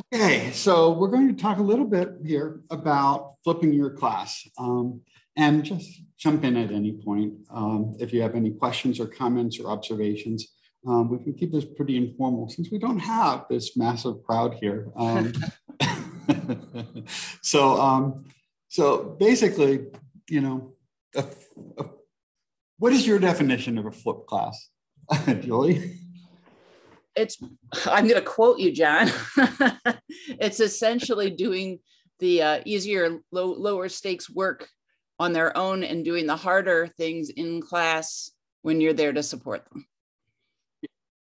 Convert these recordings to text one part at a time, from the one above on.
Okay, so we're going to talk a little bit here about flipping your class. And just jump in at any point if you have any questions or comments or observations. We can keep this pretty informal since we don't have this massive crowd here. So basically, you know, what is your definition of a flipped class, Julie? I'm going to quote you, John. It's essentially doing the easier, lower stakes work on their own and doing the harder things in class when you're there to support them.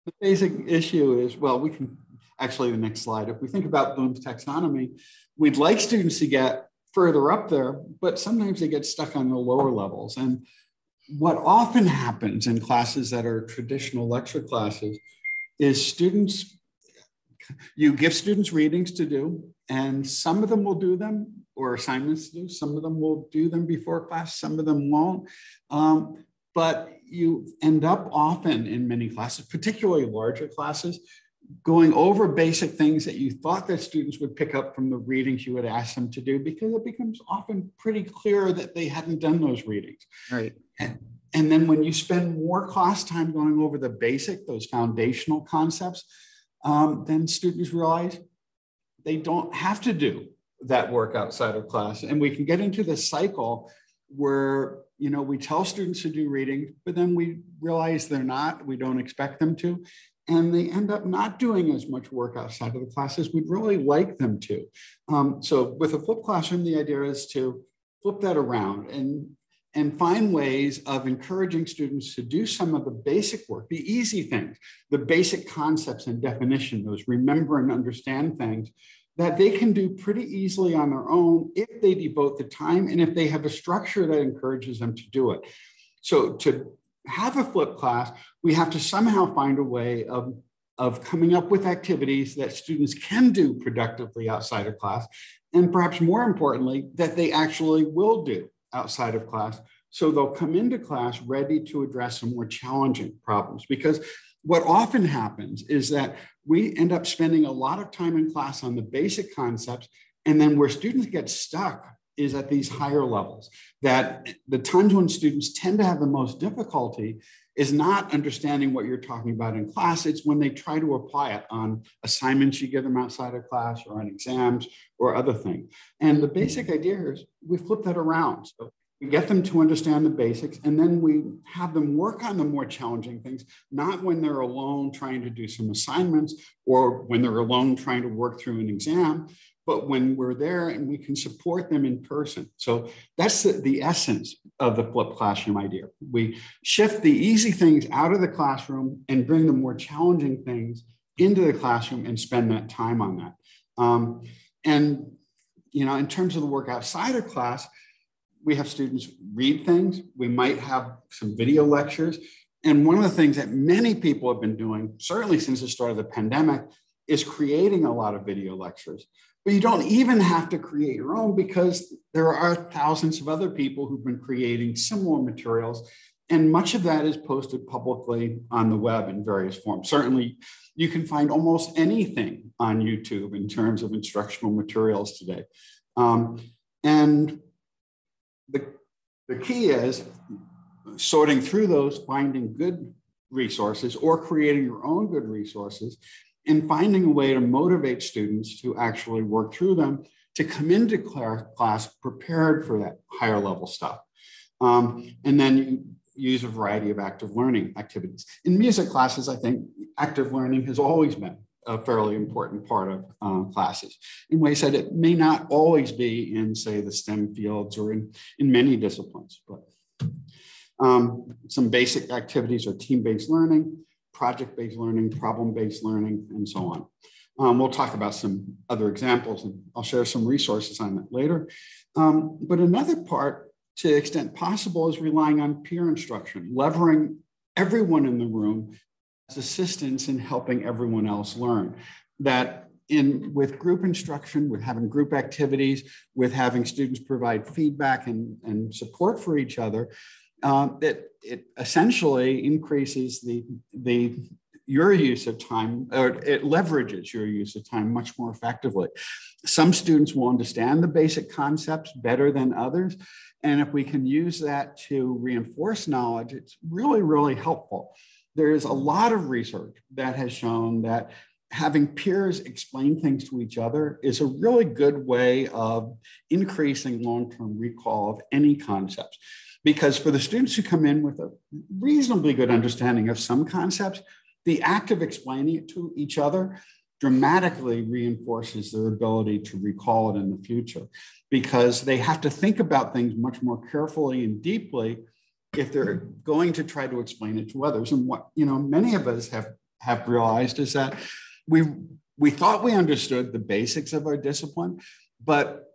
The basic issue is, well, we can actually, the next slide, if we think about Bloom's taxonomy, we'd like students to get further up there, but sometimes they get stuck on the lower levels. And what often happens in classes that are traditional lecture classes is you give students readings to do, and some of them will do them, or assignments to do. Some of them will do them before class, some of them won't. But you end up often in many classes, particularly larger classes, going over basic things that you thought that students would pick up from the readings you would ask them to do, because it becomes often pretty clear that they hadn't done those readings. Right. And then when you spend more class time going over the basic, those foundational concepts, then students realize they don't have to do that work outside of class. And we can get into this cycle where, you know, we tell students to do reading, but then we realize they're not, we don't expect them to, and they end up not doing as much work outside of the class as we'd really like them to. So with a flipped classroom, the idea is to flip that around and find ways of encouraging students to do some of the basic work, the easy things, the basic concepts and definition, those remember and understand things that they can do pretty easily on their own if they devote the time and if they have a structure that encourages them to do it. So to have a flipped class, we have to somehow find a way of coming up with activities that students can do productively outside of class, and perhaps more importantly, that they actually will do outside of class. So they'll come into class ready to address some more challenging problems. Because what often happens is that we end up spending a lot of time in class on the basic concepts, and then where students get stuck is at these higher levels. That the times when students tend to have the most difficulty is not understanding what you're talking about in class. It's when they try to apply it on assignments you give them outside of class or on exams or other things. And the basic idea here is we flip that around. So we get them to understand the basics, and then we have them work on the more challenging things, not when they're alone trying to do some assignments or when they're alone trying to work through an exam, but when we're there and we can support them in person. So that's the essence of the flipped classroom idea. We shift the easy things out of the classroom and bring the more challenging things into the classroom and spend that time on that. And, you know, in terms of the work outside of class, we have students read things. We might have some video lectures. And one of the things that many people have been doing, certainly since the start of the pandemic, is creating a lot of video lectures. But you don't even have to create your own, because there are thousands of other people who've been creating similar materials. And much of that is posted publicly on the web in various forms. Certainly, you can find almost anything on YouTube in terms of instructional materials today. And the key is sorting through those, finding good resources or creating your own good resources, and finding a way to motivate students to actually work through them, to come into class prepared for that higher level stuff. And then you use a variety of active learning activities. In music classes, I think active learning has always been a fairly important part of classes in ways that it may not always be in, say, the STEM fields or in many disciplines. But some basic activities are team-based learning, project-based learning, problem-based learning, and so on. We'll talk about some other examples, and I'll share some resources on that later. But another part, to the extent possible, is relying on peer instruction, leveraging everyone in the room as assistance in helping everyone else learn. That with group instruction, with having group activities, with having students provide feedback and support for each other, that it essentially increases the your use of time, or it leverages your use of time much more effectively. Some students will understand the basic concepts better than others. And if we can use that to reinforce knowledge, it's really, really helpful. There's a lot of research that has shown that having peers explain things to each other is a really good way of increasing long-term recall of any concepts. Because for the students who come in with a reasonably good understanding of some concepts, the act of explaining it to each other dramatically reinforces their ability to recall it in the future, because they have to think about things much more carefully and deeply if they're going to try to explain it to others. And what many of us have realized is that we thought we understood the basics of our discipline, but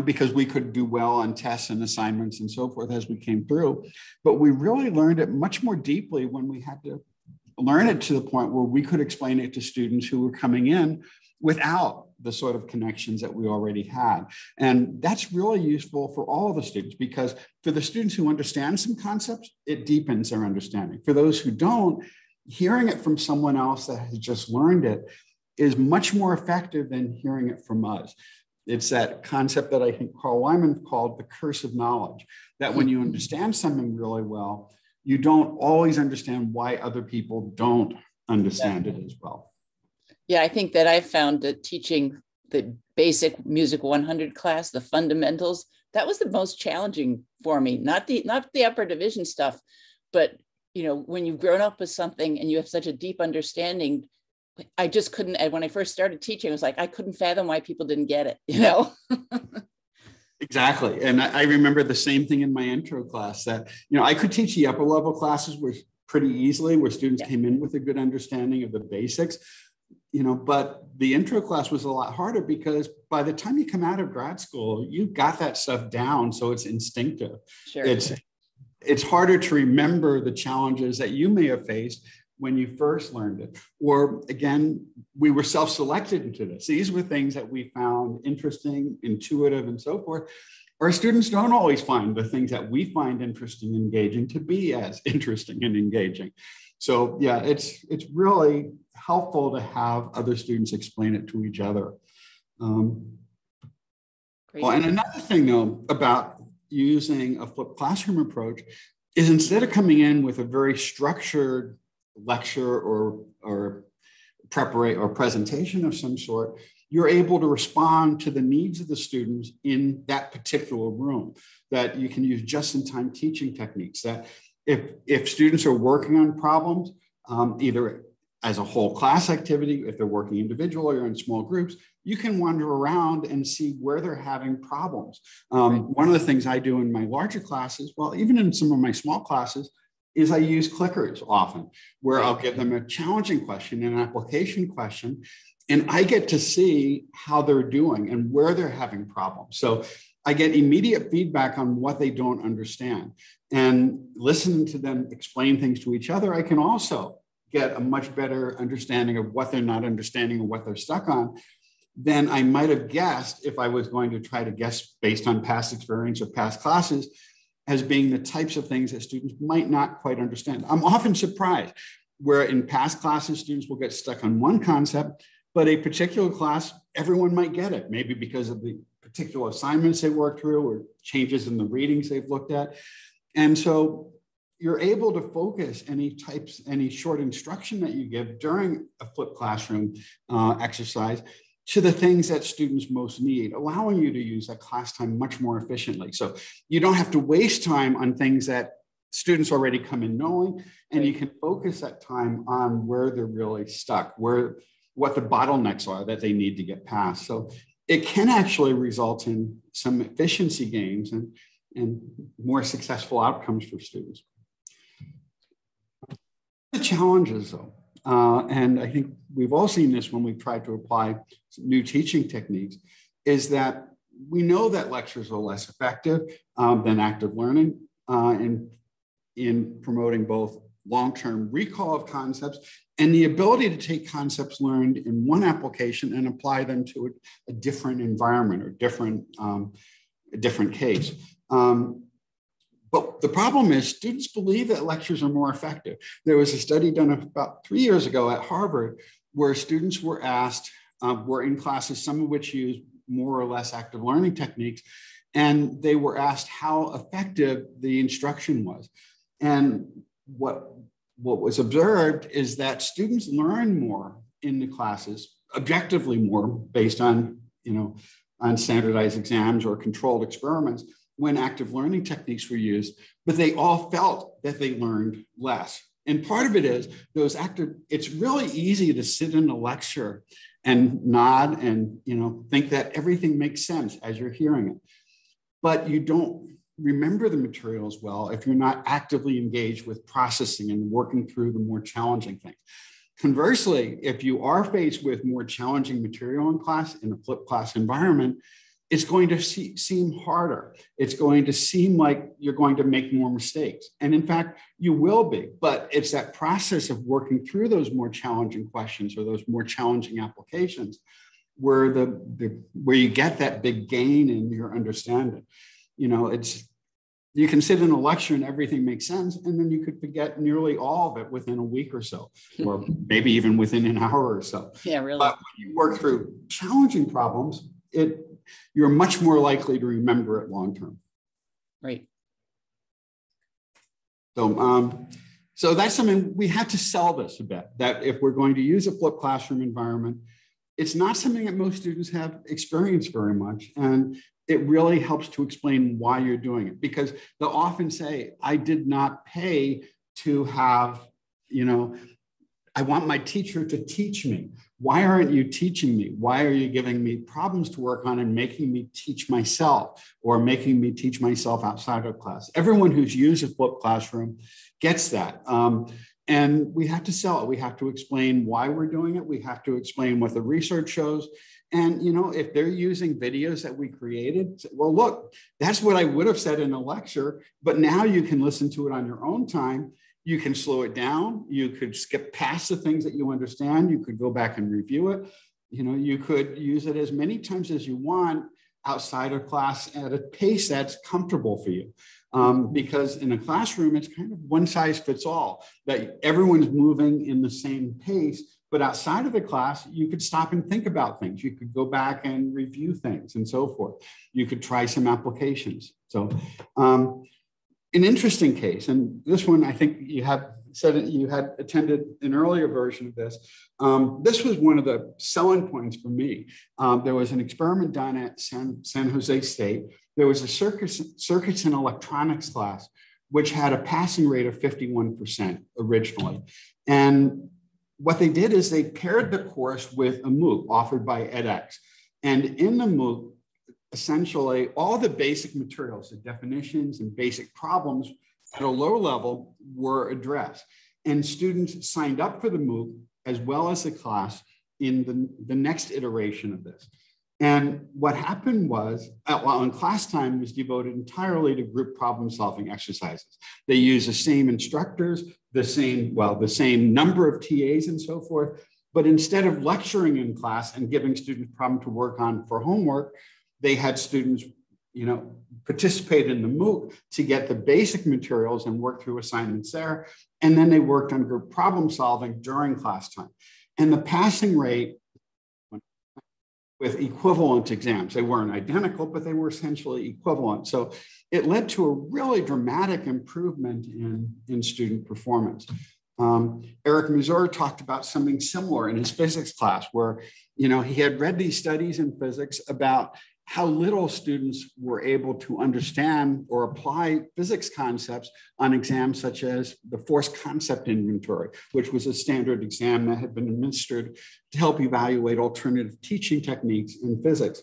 because we could do well on tests and assignments and so forth as we came through, but we really learned it much more deeply when we had to learn it to the point where we could explain it to students who were coming in without the sort of connections that we already had. And that's really useful for all of the students, because for the students who understand some concepts, it deepens their understanding. For those who don't, hearing it from someone else that has just learned it is much more effective than hearing it from us. It's that concept that I think Carl Wyman called the curse of knowledge, that when you understand something really well, you don't always understand why other people don't understand it as well. Yeah, I think that I found that teaching the basic Music 100 class, the fundamentals, that was the most challenging for me. Not the upper division stuff, but when you've grown up with something and you have such a deep understanding, I just couldn't. And when I first started teaching, I was like, I couldn't fathom why people didn't get it. Exactly. And I remember the same thing in my intro class, that, I could teach the upper level classes pretty easily, where students came in with a good understanding of the basics, but the intro class was a lot harder, because by the time you come out of grad school, you got that stuff down. So it's instinctive. Sure. It's harder to remember the challenges that you may have faced when you first learned it. Or again, we were self-selected into this. These were things that we found interesting, intuitive, and so forth. Our students don't always find the things that we find interesting and engaging to be as interesting and engaging. So yeah, it's really helpful to have other students explain it to each other. Well, and another thing though about using a flipped classroom approach is, instead of coming in with a very structured lecture or presentation of some sort, you're able to respond to the needs of the students in that particular room. That you can use just-in-time teaching techniques, that if students are working on problems, either as a whole class activity, if they're working individually or in small groups, you can wander around and see where they're having problems. One of the things I do in my larger classes, well, even in some of my small classes, is I use clickers often, where I'll give them a challenging question, an application question, and I get to see how they're doing and where they're having problems. So I get immediate feedback on what they don't understand. And listening to them explain things to each other, I can also get a much better understanding of what they're not understanding or what they're stuck on than I might have guessed if I was going to try to guess based on past experience or past classes, as being the types of things that students might not quite understand. I'm often surprised where in past classes, students will get stuck on one concept, but a particular class, everyone might get it, maybe because of the particular assignments they worked through or changes in the readings they've looked at. And so you're able to focus any short instruction that you give during a flipped classroom exercise to the things that students most need, allowing you to use that class time much more efficiently. So you don't have to waste time on things that students already come in knowing, and you can focus that time on where they're really stuck, what the bottlenecks are that they need to get past. So it can actually result in some efficiency gains and more successful outcomes for students. The challenges though, and I think we've all seen this when we've tried to apply new teaching techniques, is that we know that lectures are less effective than active learning in promoting both long-term recall of concepts and the ability to take concepts learned in one application and apply them to a different environment or a different case. But the problem is students believe that lectures are more effective. There was a study done about 3 years ago at Harvard where students were asked, were in classes, some of which use more or less active learning techniques, and they were asked how effective the instruction was. And what was observed is that students learn more in the classes, objectively more based on, on standardized exams or controlled experiments when active learning techniques were used, but they all felt that they learned less. And part of it is it's really easy to sit in a lecture and nod and, think that everything makes sense as you're hearing it. But you don't remember the materials well if you're not actively engaged with processing and working through the more challenging things. Conversely, if you are faced with more challenging material in class, in a flipped class environment, it's going to seem harder. It's going to seem like you're going to make more mistakes. And in fact, you will be, but it's that process of working through those more challenging questions or those more challenging applications where where you get that big gain in your understanding. You can sit in a lecture and everything makes sense, and then you could forget nearly all of it within a week or so, or maybe even within an hour or so. Yeah, really. But when you work through challenging problems, you're much more likely to remember it long term. Right. So that's something we have to sell this a bit, that if we're going to use a flipped classroom environment, it's not something that most students have experienced very much. And it really helps to explain why you're doing it, because they'll often say, I did not pay to have, I want my teacher to teach me. Why aren't you teaching me? Why are you giving me problems to work on and making me teach myself or making me teach myself outside of class? Everyone who's used a flipped classroom gets that. And we have to sell it. We have to explain why we're doing it. We have to explain what the research shows. And, if they're using videos that we created, well, look, that's what I would have said in a lecture, but now you can listen to it on your own time. You can slow it down. You could skip past the things that you understand. You could go back and review it. You could use it as many times as you want outside of class at a pace that's comfortable for you. Because in a classroom, it's kind of one size fits all, that everyone's moving in the same pace. But outside of the class, you could stop and think about things. You could go back and review things and so forth. You could try some applications. So an interesting case, and this one, I think you had said that you had attended an earlier version of this. This was one of the selling points for me. There was an experiment done at San Jose State. There was a circuits and electronics class, which had a passing rate of 51% originally. And what they did is they paired the course with a Mooc offered by edX. And in the Mooc, essentially all the basic materials, the definitions and basic problems at a low level were addressed. And students signed up for the Mooc as well as the class in the next iteration of this. And what happened was, in class time was devoted entirely to group problem solving exercises. They used the same instructors, the same number of TAs and so forth. But instead of lecturing in class and giving students problem to work on for homework, they had students, participate in the Mooc to get the basic materials and work through assignments there. And then they worked on group problem solving during class time. And the passing rate with equivalent exams. They weren't identical, but they were essentially equivalent. So it led to a really dramatic improvement in student performance. Eric Mazur talked about something similar in his physics class where, he had read these studies in physics about how little students were able to understand or apply physics concepts on exams such as the force concept inventory, which was a standard exam that had been administered to help evaluate alternative teaching techniques in physics.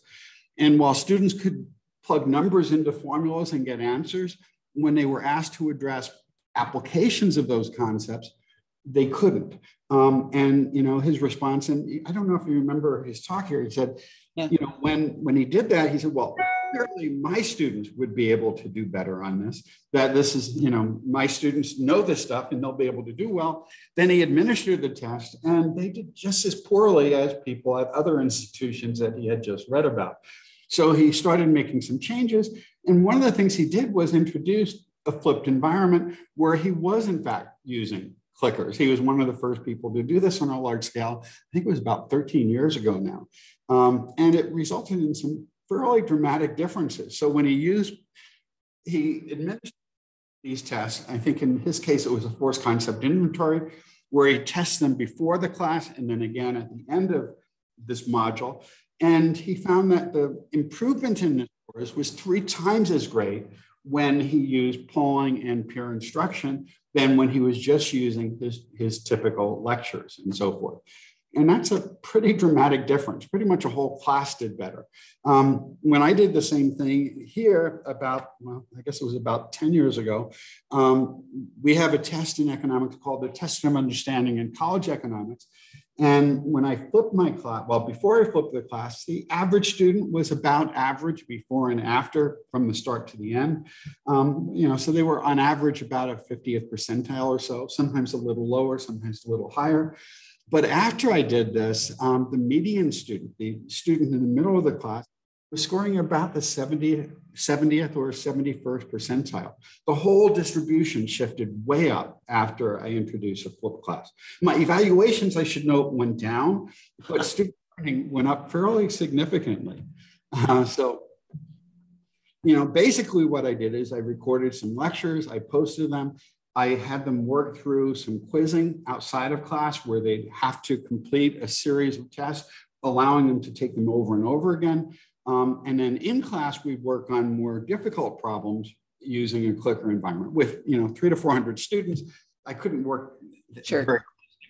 And while students could plug numbers into formulas and get answers, when they were asked to address applications of those concepts, they couldn't. His response, and I don't know if you remember his talk here, he said, yeah. When he did that, he said, well, clearly my students would be able to do better on this, that this is, my students know this stuff and they'll be able to do well. Then he administered the test and they did just as poorly as people at other institutions that he had just read about. So he started making some changes. And one of the things he did was introduce a flipped environment where he was in fact using clickers. He was one of the first people to do this on a large scale. I think it was about 13 years ago now. And it resulted in some fairly dramatic differences. So when he administered these tests, I think in his case, it was a force concept inventory, where he tests them before the class and then again at the end of this module. And he found that the improvement in the scores was 3 times as great when he used polling and peer instruction than when he was just using his typical lectures and so forth. And that's a pretty dramatic difference. Pretty much a whole class did better. When I did the same thing here I guess it was about 10 years ago, we have a test in economics called the Test of Understanding in College Economics. And when I flipped my class, before I flipped the class, the average student was about average before and after from the start to the end. So they were on average about a 50th percentile or so, sometimes a little lower, sometimes a little higher. But after I did this, the median student, the student in the middle of the class, was scoring about the 70th or 71st percentile. The whole distribution shifted way up after I introduced a flipped class. My evaluations, I should note, went down, but student learning went up fairly significantly. Basically what I did is I recorded some lectures, I posted them. I had them work through some quizzing outside of class where they'd have to complete a series of tests, allowing them to take them over and over again. And then in class, we'd work on more difficult problems using a clicker environment. With 300 to 400 students, I couldn't work very closely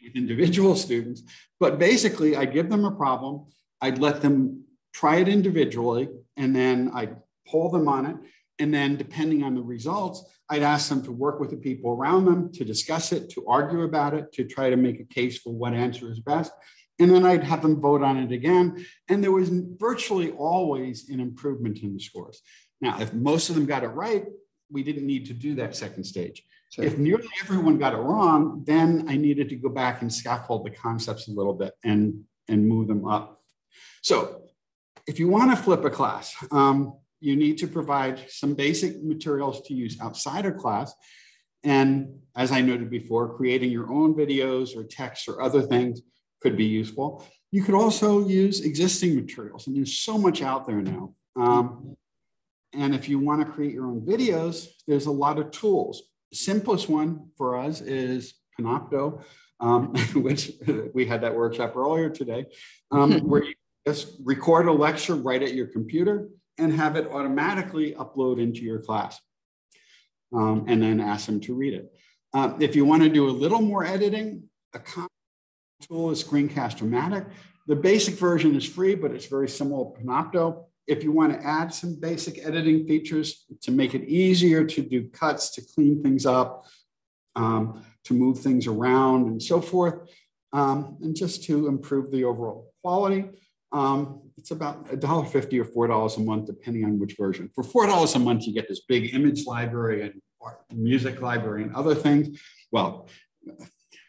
with individual students, but basically I'd give them a problem, I'd let them try it individually, and then I'd poll them on it. And then depending on the results, I'd ask them to work with the people around them to discuss it, to argue about it, to try to make a case for what answer is best. And then I'd have them vote on it again. And there was virtually always an improvement in the scores. Now, if most of them got it right, we didn't need to do that second stage. Sure. If nearly everyone got it wrong, then I needed to go back and scaffold the concepts a little bit and move them up. So if you want to flip a class, you need to provide some basic materials to use outside of class. And as I noted before, creating your own videos or texts or other things could be useful. You could also use existing materials, and there's so much out there now. And if you want to create your own videos, there's a lot of tools. The simplest one for us is Panopto, which we had that workshop earlier today, where you just record a lecture right at your computer and have it automatically upload into your class, and then ask them to read it. If you want to do a little more editing, a common tool is Screencast-O-Matic. The basic version is free, but it's very similar to Panopto. If you want to add some basic editing features to make it easier to do cuts, to clean things up, to move things around and so forth, and just to improve the overall quality, it's about $1.50 or $4 a month, depending on which version. For $4 a month, you get this big image library and music library and other things. Well,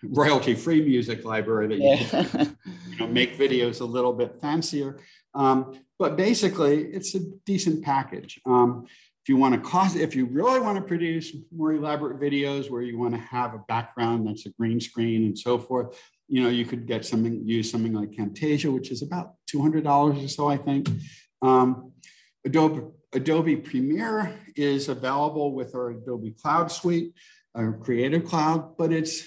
royalty-free music library that you can make videos a little bit fancier. But basically, it's a decent package. If you really want to produce more elaborate videos where you want to have a background that's a green screen and so forth, you could use something like Camtasia, which is about $200 or so, I think. Adobe Premiere is available with our Adobe Cloud Suite, our Creative Cloud, but it's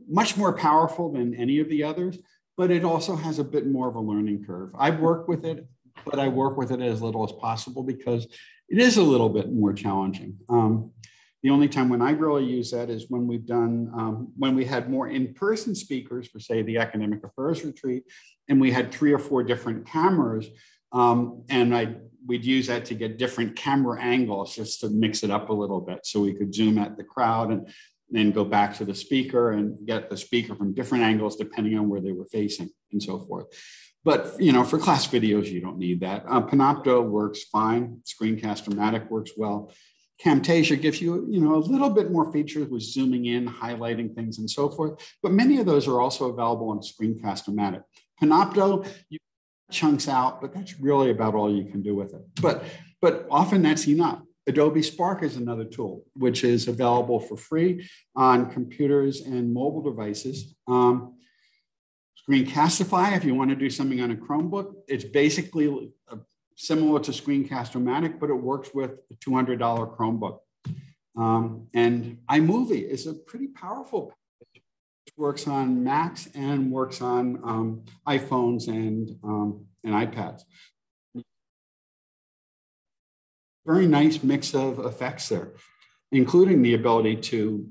much more powerful than any of the others, but it also has a bit more of a learning curve. I work with it, but I work with it as little as possible because it is a little bit more challenging. The only time when I really use that is when when we had more in-person speakers for, say, the Academic Affairs Retreat, and we had 3 or 4 different cameras, and we'd use that to get different camera angles just to mix it up a little bit so we could zoom at the crowd and then go back to the speaker and get the speaker from different angles depending on where they were facing and so forth. But for class videos, you don't need that. Panopto works fine. Screencast-O-Matic works well. Camtasia gives you, a little bit more features with zooming in, highlighting things, and so forth. But many of those are also available on Screencast-O-Matic. Panopto, you chunks out, but that's really about all you can do with it. But often that's enough. Adobe Spark is another tool, which is available for free on computers and mobile devices. Screencastify, if you want to do something on a Chromebook, it's basically similar to Screencast-O-Matic, but it works with a $200 Chromebook. And iMovie is a pretty powerful package. It works on Macs and works on iPhones and iPads. Very nice mix of effects there, including the ability to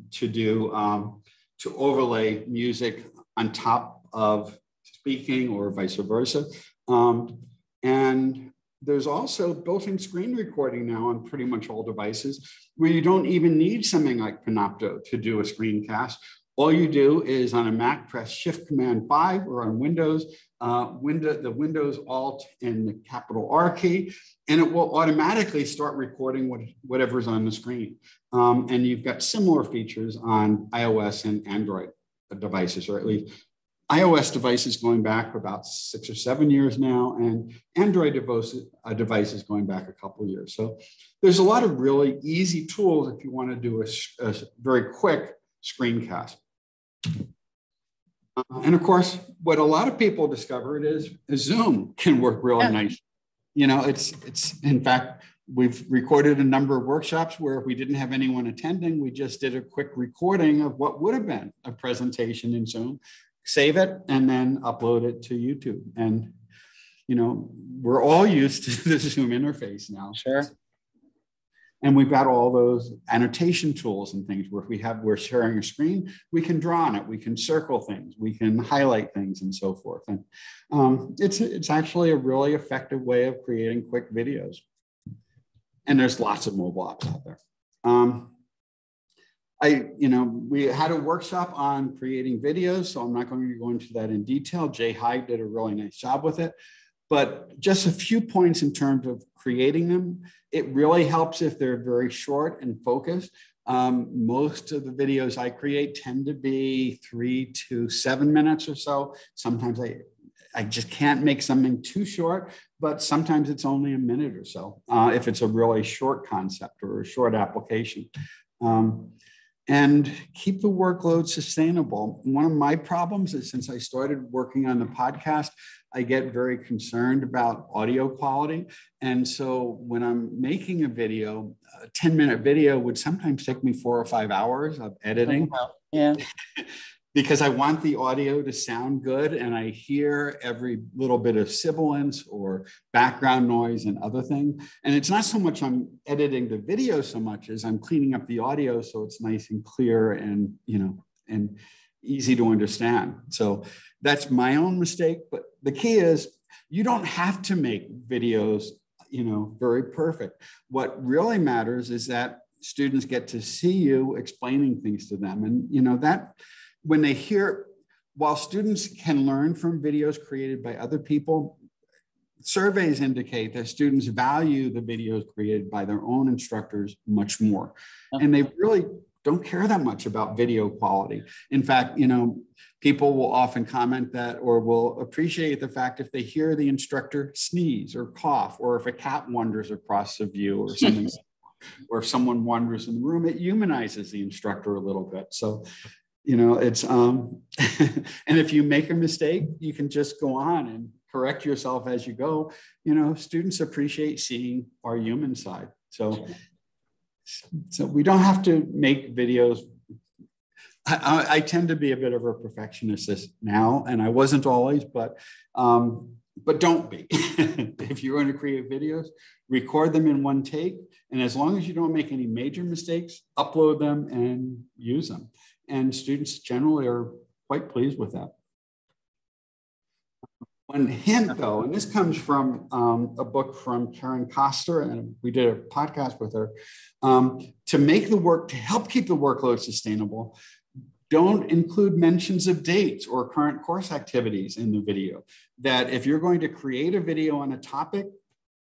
overlay music on top of speaking or vice versa. And there's also built-in screen recording now on pretty much all devices where you don't even need something like Panopto to do a screencast. All you do is on a Mac, press Shift-Command-5, or on Windows, the Windows Alt and the capital R key, and it will automatically start recording whatever's on the screen. And you've got similar features on iOS and Android devices, or at least iOS devices going back about 6 or 7 years now, and Android devices going back a couple of years. So there's a lot of really easy tools if you want to do a very quick screencast. And of course, what a lot of people discovered is Zoom can work really nice. You know, it's in fact, we've recorded a number of workshops where if we didn't have anyone attending, we just did a quick recording of what would have been a presentation in Zoom, save it, and then upload it to YouTube. And, you know, we're all used to the Zoom interface now. Sure. And we've got all those annotation tools and things where if we're sharing a screen, we can draw on it, we can circle things, we can highlight things and so forth. And it's actually a really effective way of creating quick videos. And there's lots of mobile apps out there. We had a workshop on creating videos, so I'm not going to go into that in detail. Jay Hyde did a really nice job with it. But just a few points in terms of creating them. It really helps if they're very short and focused. Most of the videos I create tend to be 3 to 7 minutes or so. Sometimes I just can't make something too short, but sometimes it's only a minute or so if it's a really short concept or a short application. And keep the workload sustainable. One of my problems is since I started working on the podcast, I get very concerned about audio quality. And so when I'm making a video, a 10-minute video would sometimes take me 4 or 5 hours of editing. Yeah. Because I want the audio to sound good and I hear every little bit of sibilance or background noise and other things. And it's not so much I'm editing the video so much as I'm cleaning up the audio so it's nice and clear and, and easy to understand. So that's my own mistake. But the key is you don't have to make videos, very perfect. What really matters is that students get to see you explaining things to them. And, that when they hear, while students can learn from videos created by other people, surveys indicate that students value the videos created by their own instructors much more. And they really don't care that much about video quality. In fact, people will often comment that or will appreciate the fact if they hear the instructor sneeze or cough, or if a cat wanders across the view or something, or if someone wanders in the room, it humanizes the instructor a little bit. So, it's, and if you make a mistake, you can just go on and correct yourself as you go. Students appreciate seeing our human side. So we don't have to make videos. I tend to be a bit of a perfectionist now, and I wasn't always, but don't be. If you're going to create videos, record them in one take. And as long as you don't make any major mistakes, upload them and use them. And students generally are quite pleased with that. One hint, though, and this comes from a book from Karen Koster, and we did a podcast with her, to help keep the workload sustainable, don't include mentions of dates or current course activities in the video. That if you're going to create a video on a topic,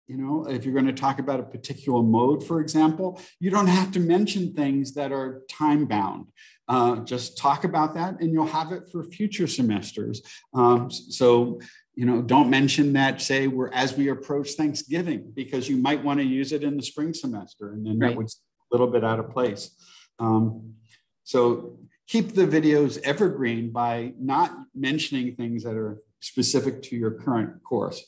if you're going to talk about a particular mode, for example, you don't have to mention things that are time bound. Just talk about that and you'll have it for future semesters. So don't mention that, say, as we approach Thanksgiving, because you might want to use it in the spring semester, and then that was a little bit out of place. So keep the videos evergreen by not mentioning things that are specific to your current course.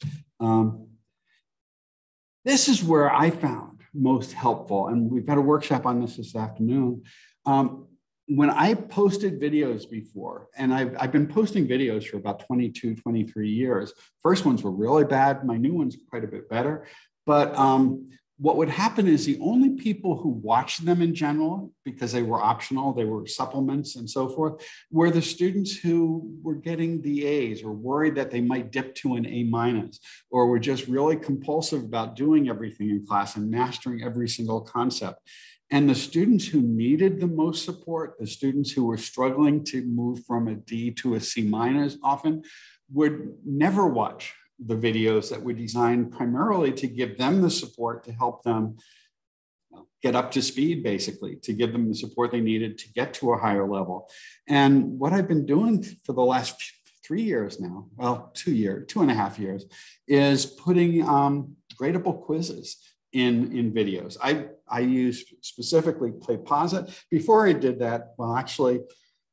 This is where I found most helpful, and we've got a workshop on this afternoon. When I posted videos before, and I've been posting videos for about 22, 23 years. First ones were really bad. My new one's quite a bit better. But what would happen is the only people who watched them in general, because they were optional, they were supplements and so forth, were the students who were getting the A's or worried that they might dip to an A-, or were just really compulsive about doing everything in class and mastering every single concept. And the students who needed the most support, the students who were struggling to move from a D to a C- often, would never watch the videos that were designed primarily to give them the support to help them get up to speed, basically, to give them the support they needed to get to a higher level. And what I've been doing for the last 3 years now, well, 2.5 years, is putting gradable quizzes in videos. I use specifically Playposit. Before I did that, well, actually,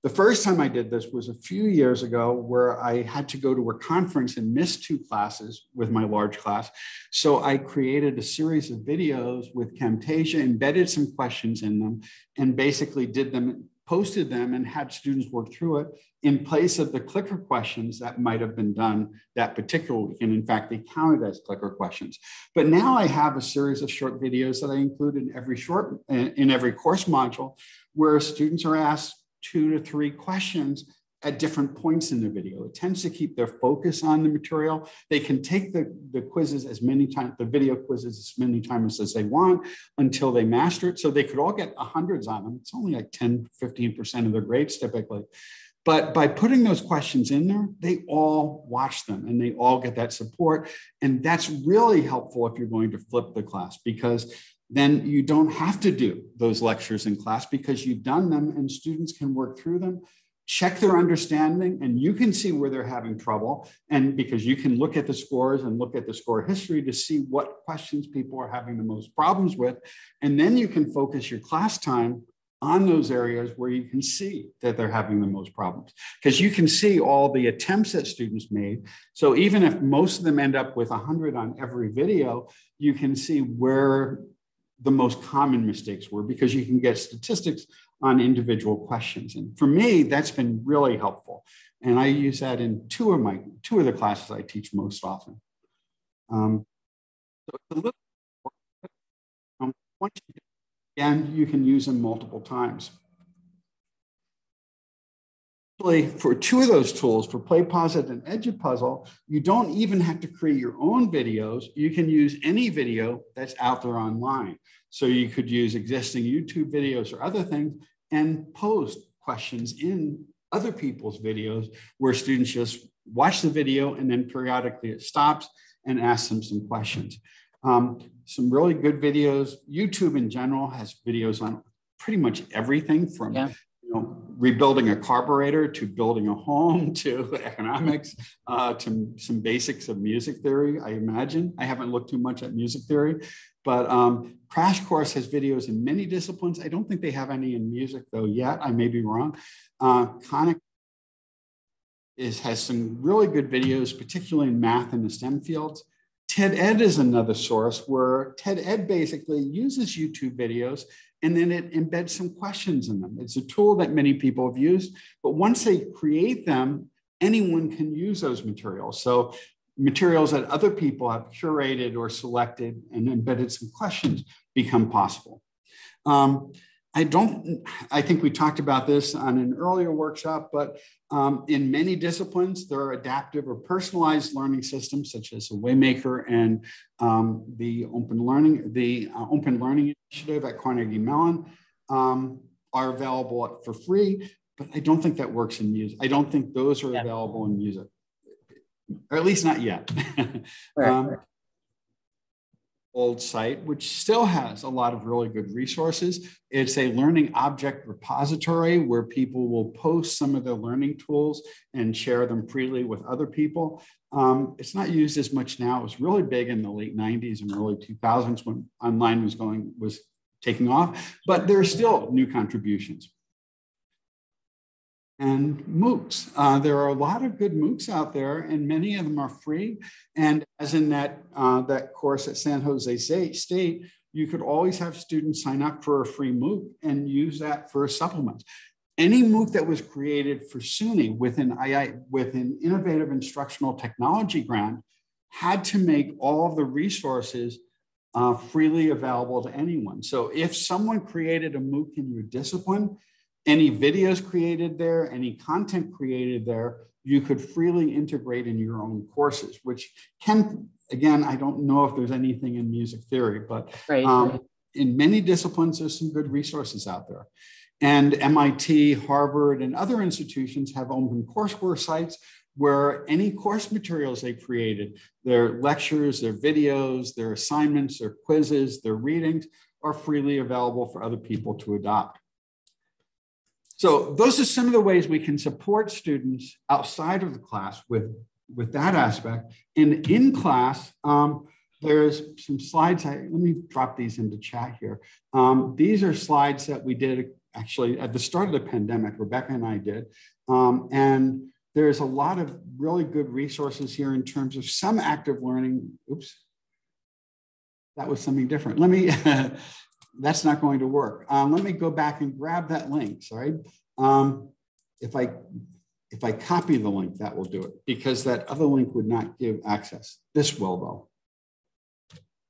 the first time I did this was a few years ago, where I had to go to a conference and miss 2 classes with my large class. So I created a series of videos with Camtasia, embedded some questions in them, and basically posted them and had students work through it in place of the clicker questions that might have been done that particular week. And in fact, they counted as clicker questions. But now I have a series of short videos that I include in every course module, where students are asked 2 to 3 questions at different points in the video. It tends to keep their focus on the material. They can take the quizzes as many times, the video quizzes as many times as they want until they master it. So they could all get hundreds on them. It's only like 10, 15% of their grades typically. But by putting those questions in there, they all watch them and they all get that support. And that's really helpful if you're going to flip the class, because then you don't have to do those lectures in class, because you've done them and students can work through them, check their understanding, and you can see where they're having trouble. And because you can look at the scores and look at the score history to see what questions people are having the most problems with. And then you can focus your class time on those areas where you can see that they're having the most problems, because you can see all the attempts that students made. So even if most of them end up with 100 on every video, you can see where the most common mistakes were, because you can get statistics on individual questions. And for me, that's been really helpful. And I use that in two of the classes I teach most often. So it's a little, once you do it again, you can use them multiple times. For 2 of those tools, for Playposit and Edupuzzle, you don't even have to create your own videos. You can use any video that's out there online. So you could use existing YouTube videos or other things and post questions in other people's videos, where students just watch the video and then periodically it stops and asks them some questions. Some really good videos. YouTube in general has videos on pretty much everything from rebuilding a carburetor to building a home to economics to some basics of music theory, I imagine. I haven't looked too much at music theory, but Crash Course has videos in many disciplines. I don't think they have any in music though yet. I may be wrong. Conic has some really good videos, particularly in math and the STEM fields. TED Ed is another source where TED Ed basically uses YouTube videos and then it embeds some questions in them. It's a tool that many people have used, but once they create them, anyone can use those materials. So materials that other people have curated or selected and embedded some questions become possible. I think we talked about this on an earlier workshop, but in many disciplines, there are adaptive or personalized learning systems such as the Waymaker and the Open Learning Initiative at Carnegie Mellon are available for free, but I don't think that works in music. I don't think those are available in music, or at least not yet. old site, which still has a lot of really good resources. It's a learning object repository where people will post some of their learning tools and share them freely with other people. It's not used as much now. It was really big in the late 90s and early 2000s when online was taking off, but there are still new contributions. And Moocs. There are a lot of good Moocs out there, and many of them are free. And as in that course at San Jose State, you could always have students sign up for a free Mooc and use that for supplements. Any Mooc that was created for SUNY with an innovative instructional technology grant had to make all of the resources freely available to anyone. So if someone created a Mooc in your discipline, any videos created there, any content created there, you could freely integrate in your own courses, which can, again, I don't know if there's anything in music theory, but in many disciplines, there's some good resources out there. And MIT, Harvard, and other institutions have open courseware sites where any course materials they created, their lectures, their videos, their assignments, their quizzes, their readings are freely available for other people to adopt. So those are some of the ways we can support students outside of the class with that aspect. And in class, there's some slides. Let me drop these into chat here. These are slides that we did actually at the start of the pandemic, Rebecca and I did. And there's a lot of really good resources here in terms of some active learning. Oops, that was something different. Let me, that's not going to work. Let me go back and grab that link, sorry. If I copy the link, that will do it, because that other link would not give access. This will though.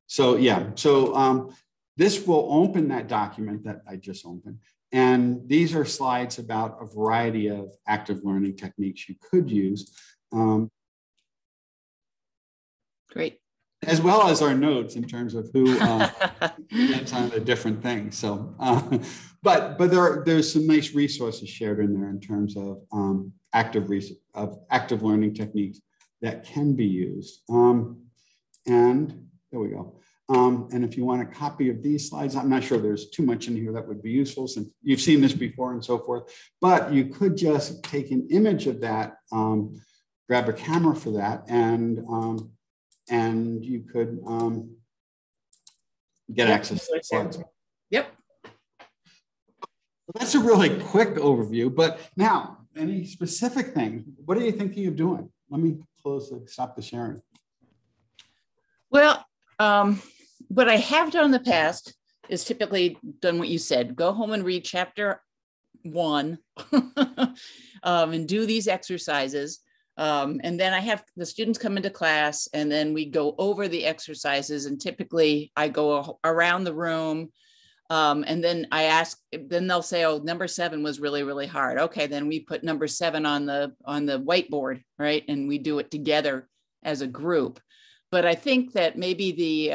So yeah, so this will open that document that I just opened. And these are slides about a variety of active learning techniques you could use. Great. As well as our notes in terms of who that's on the different things. So, but there's some nice resources shared in there in terms of active learning techniques that can be used. And there we go. And if you want a copy of these slides, I'm not sure there's too much in here that would be useful since you've seen this before and so forth, but you could just take an image of that, grab a camera for that, and you could get access to the slides. Yep. So that's a really quick overview, but now, any specific things, what are you thinking of doing? Let me stop the sharing. Well, what I have done in the past is typically done what you said, go home and read chapter 1 and do these exercises. And then I have the students come into class and then we go over the exercises, and typically I go around the room and then I ask, then they'll say, oh, number 7 was really, really hard. Okay, then we put number 7 on the whiteboard, right? And we do it together as a group. But I think that maybe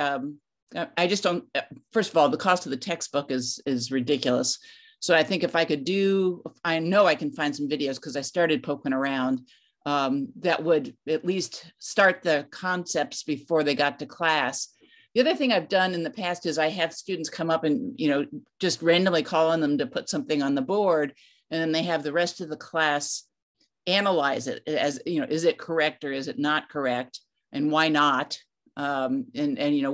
I just don't, first of all, the cost of the textbook is ridiculous. So I think if I could I know I can find some videos because I started poking around that would at least start the concepts before they got to class. The other thing I've done in the past is I have students come up and, just randomly call on them to put something on the board, and then they have the rest of the class analyze it as, is it correct or is it not correct, and why not? And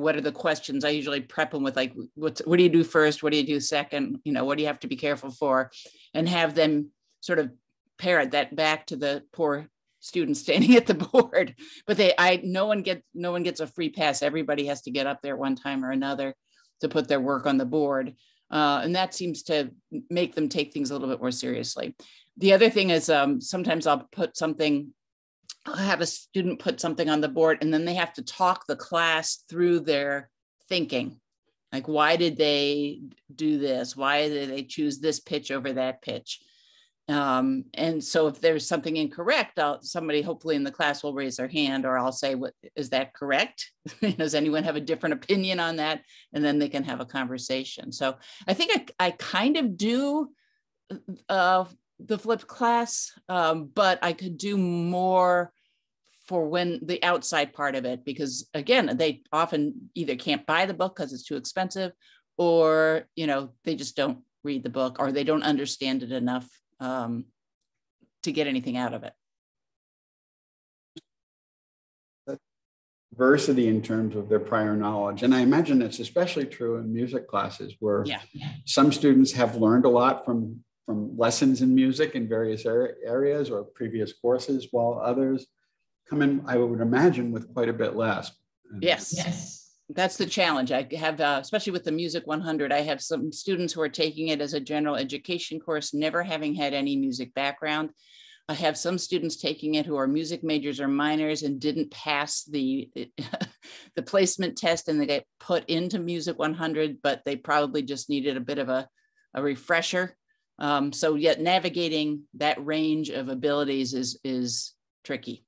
what are the questions? I usually prep them with like, what do you do first? What do you do second? What do you have to be careful for? And have them sort of parrot that back to the poor students standing at the board. But no one gets a free pass. Everybody has to get up there one time or another to put their work on the board. And that seems to make them take things a little bit more seriously. The other thing is sometimes I'll have a student put something on the board and then they have to talk the class through their thinking. Like, why did they do this? Why did they choose this pitch over that pitch? And so if there's something incorrect, somebody hopefully in the class will raise their hand, or I'll say, "What is that correct? Does anyone have a different opinion on that?" And then they can have a conversation. So I think I kind of do the flipped class, but I could do more for when the outside part of it, because again, they often either can't buy the book because it's too expensive, or, you know, they just don't read the book, or they don't understand it enough to get anything out of it. Diversity in terms of their prior knowledge. And I imagine it's especially true in music classes where some students have learned a lot from lessons in music in various areas or previous courses, while others come in, I would imagine, with quite a bit less. Yes. That's the challenge. I have, especially with the Music 100, I have some students who are taking it as a general education course, never having had any music background. I have some students taking it who are music majors or minors and didn't pass the the placement test, and they get put into Music 100, but they probably just needed a bit of a refresher. So yet navigating that range of abilities is tricky.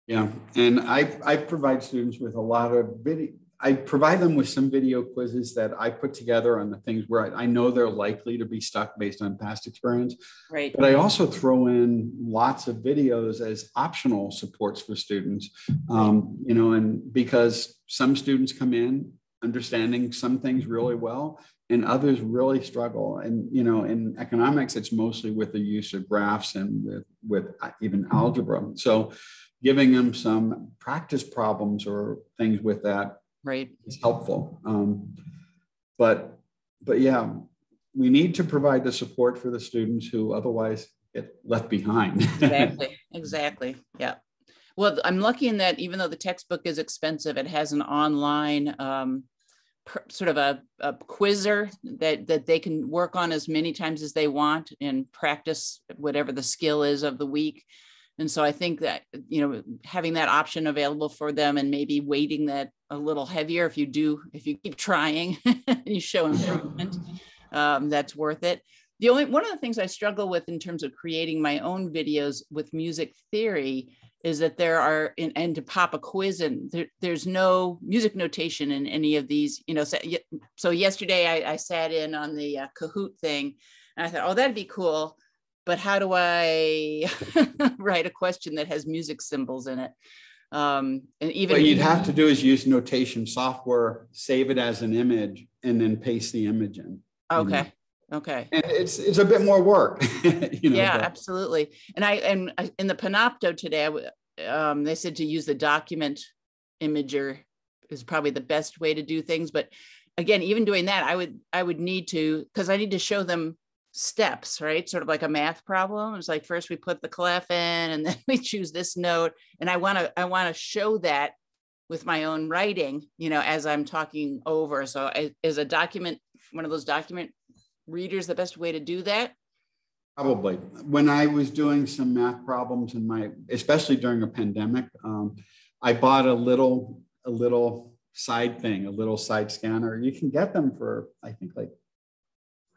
Yeah, and I provide students with a lot of video. I provide them with some video quizzes that I put together on the things where I know they're likely to be stuck based on past experience. Right. But I also throw in lots of videos as optional supports for students, you know, and because some students come in understanding some things really well and others really struggle. And, you know, in economics, it's mostly with the use of graphs and with even algebra. So giving them some practice problems or things with that is helpful. But yeah, we need to provide the support for the students who otherwise get left behind. Exactly. Yeah. Well, I'm lucky in that even though the textbook is expensive, it has an online sort of a quizzer that they can work on as many times as they want and practice whatever the skill is of the week. And so I think that, you know, having that option available for them and maybe weighting that a little heavier if you keep trying and you show improvement, that's worth it. One of the things I struggle with in terms of creating my own videos with music theory is that there are, and to pop a quiz in, there's no music notation in any of these, you know. So yesterday I sat in on the Kahoot thing and I thought, oh, that'd be cool. But how do I write a question that has music symbols in it? And even what you'd have to do is use notation software, save it as an image, and then paste the image in. Okay. Okay. And it's a bit more work. You know, yeah, absolutely. And I in the Panopto today, they said to use the document imager is probably the best way to do things. But again, even doing that, I would need to, because I need to show them steps, right? Sort of like a math problem. It's like first we put the clef in and then we choose this note. And I want to show that with my own writing, you know, as I'm talking over. So is a document, one of those document readers, the best way to do that? Probably. When I was doing some math problems especially during a pandemic, I bought a little side thing, a little side scanner. You can get them for, I think, like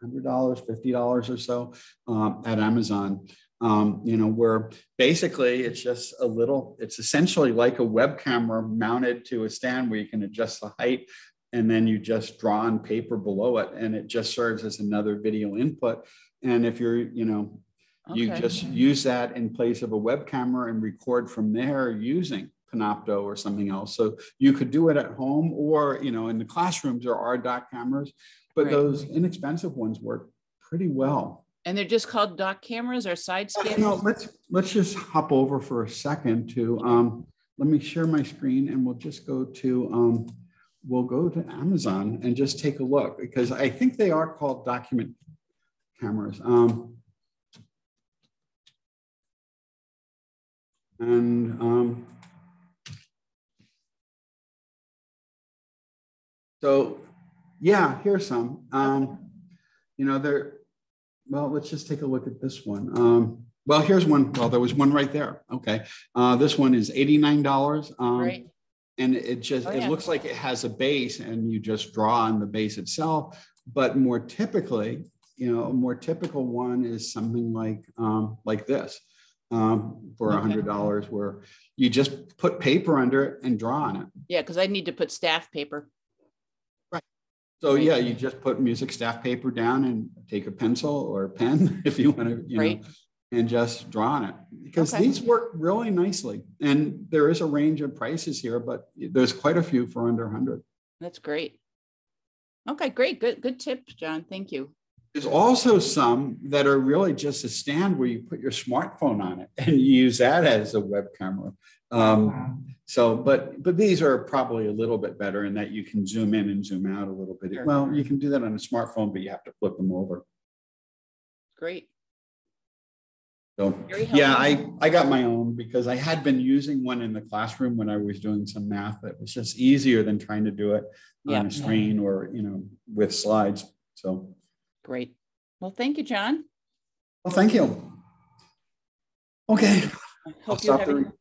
$100, $50 or so at Amazon, you know, where basically it's just it's essentially like a web camera mounted to a stand where you can adjust the height and then you just draw on paper below it and it just serves as another video input. And if you're, you know, you just use that in place of a web camera and record from there using Panopto or something else. So you could do it at home or, you know, in the classrooms there are dot cameras. But those inexpensive ones work pretty well. And they're just called dot cameras or side scanners? You know, let's just hop over for a second to let me share my screen and we'll just go to Amazon and just take a look, because I think they are called document cameras. So yeah, here's some. You know, well, let's just take a look at this one. Well, here's one. Well, there was one right there. Okay. This one is $89. Right. And it looks like it has a base and you just draw on the base itself. But more typically, you know, a more typical one is something like this for $100, where you just put paper under it and draw on it. Yeah, because I need to put staff paper. So yeah, you just put music staff paper down and take a pencil or a pen if you want to, you know, and just draw on it, because Okay. these work really nicely. And there is a range of prices here, but there's quite a few for under 100. That's great. Okay, great. Good tip, John. Thank you. There's also some that are really just a stand where you put your smartphone on it and you use that as a web camera. But these are probably a little bit better in that you can zoom in and zoom out a little bit. Sure. Well, you can do that on a smartphone, but you have to flip them over. Great. So yeah, I got my own because I had been using one in the classroom when I was doing some math. That was just easier than trying to do it on a screen or, with slides. So great. Well, thank you, John. Well, thank you. Okay. I hope you have a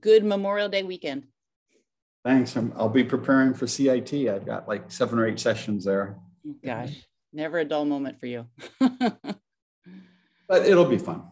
good Memorial Day weekend. Thanks. I'll be preparing for CIT. I've got like 7 or 8 sessions there. Gosh, never a dull moment for you. But it'll be fun.